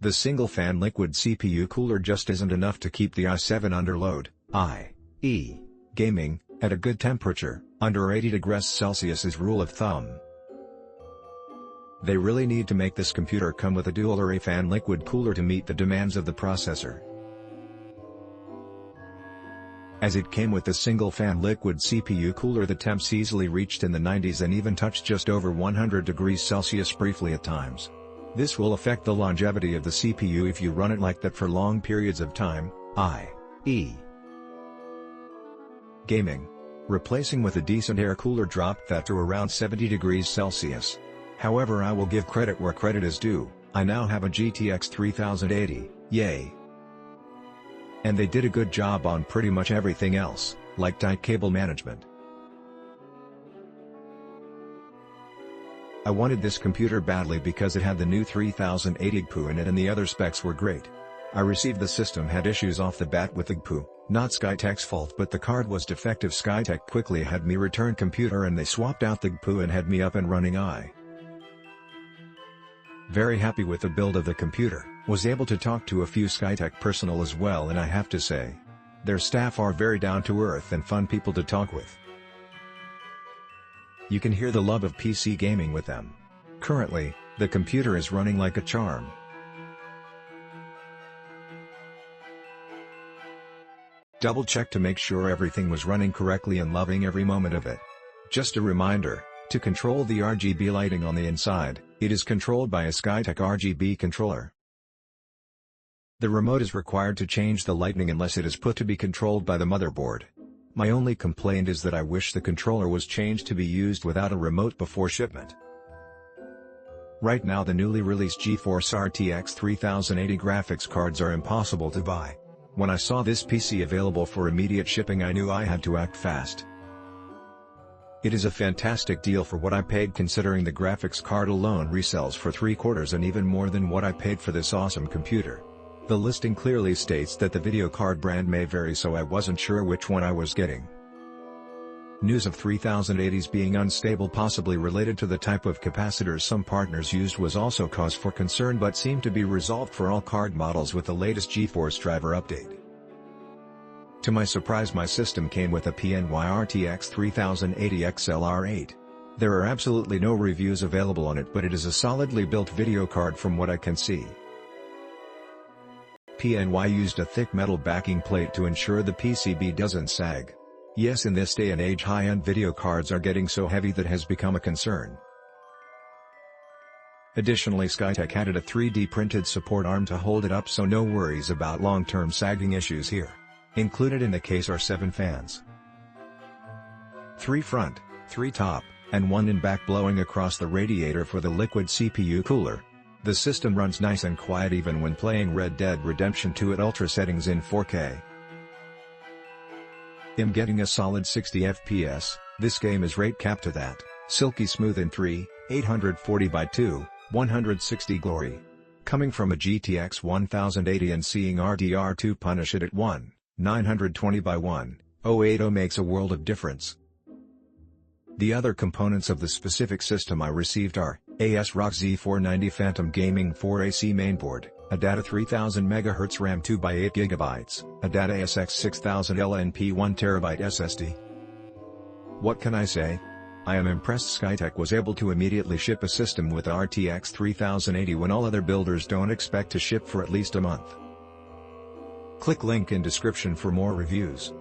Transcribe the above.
The single-fan liquid CPU cooler just isn't enough to keep the i7 under load, i.e. gaming, at a good temperature, under 80 degrees Celsius is rule of thumb. They really need to make this computer come with a dual array fan liquid cooler to meet the demands of the processor. As it came with the single-fan liquid CPU cooler, the temps easily reached in the 90s and even touched just over 100 degrees Celsius briefly at times. This will affect the longevity of the CPU if you run it like that for long periods of time, i.e. gaming. Replacing with a decent air cooler dropped that to around 70 degrees Celsius. However, I will give credit where credit is due. I now have a GTX 3080, yay! And they did a good job on pretty much everything else, like tight cable management. I wanted this computer badly because it had the new 3080 GPU in it and the other specs were great. I received the system had issues off the bat with the GPU, not Skytech's fault, but the card was defective. Skytech quickly had me return computer and they swapped out the GPU and had me up and running. Very happy with the build of the computer, was able to talk to a few Skytech personnel as well, and I have to say, their staff are very down to earth and fun people to talk with. You can hear the love of PC gaming with them. Currently, the computer is running like a charm. Double check to make sure everything was running correctly and loving every moment of it. Just a reminder, to control the RGB lighting on the inside, it is controlled by a Skytech RGB controller. The remote is required to change the lighting unless it is put to be controlled by the motherboard. My only complaint is that I wish the controller was changed to be used without a remote before shipment. Right now the newly released GeForce RTX 3080 graphics cards are impossible to buy. When I saw this PC available for immediate shipping, I knew I had to act fast. It is a fantastic deal for what I paid, considering the graphics card alone resells for $3/4 and even more than what I paid for this awesome computer. The listing clearly states that the video card brand may vary, so I wasn't sure which one I was getting. News of 3080s being unstable, possibly related to the type of capacitors some partners used, was also cause for concern, but seemed to be resolved for all card models with the latest GeForce driver update. To my surprise, my system came with a PNY RTX 3080 XLR8. There are absolutely no reviews available on it, but it is a solidly built video card from what I can see. PNY used a thick metal backing plate to ensure the PCB doesn't sag. Yes, in this day and age high-end video cards are getting so heavy that has become a concern. Additionally, Skytech added a 3D printed support arm to hold it up, so no worries about long-term sagging issues here. Included in the case are 7 fans. 3 front, 3 top, and 1 in back blowing across the radiator for the liquid CPU cooler. The system runs nice and quiet even when playing Red Dead Redemption 2 at ultra settings in 4K. I'm getting a solid 60 FPS, this game is rate capped to that, silky smooth in 840 by 2, 160 glory. Coming from a GTX 1080 and seeing RDR2 punish it at 920 by 1080 makes a world of difference. The other components of the specific system I received are ASRock Z490 Phantom Gaming 4AC mainboard, a ADATA 3000 MHz RAM 2x8GB, a ADATA SX 6000 LNP 1TB SSD. What can I say? I am impressed Skytech was able to immediately ship a system with RTX 3080 when all other builders don't expect to ship for at least a month. Click link in description for more reviews.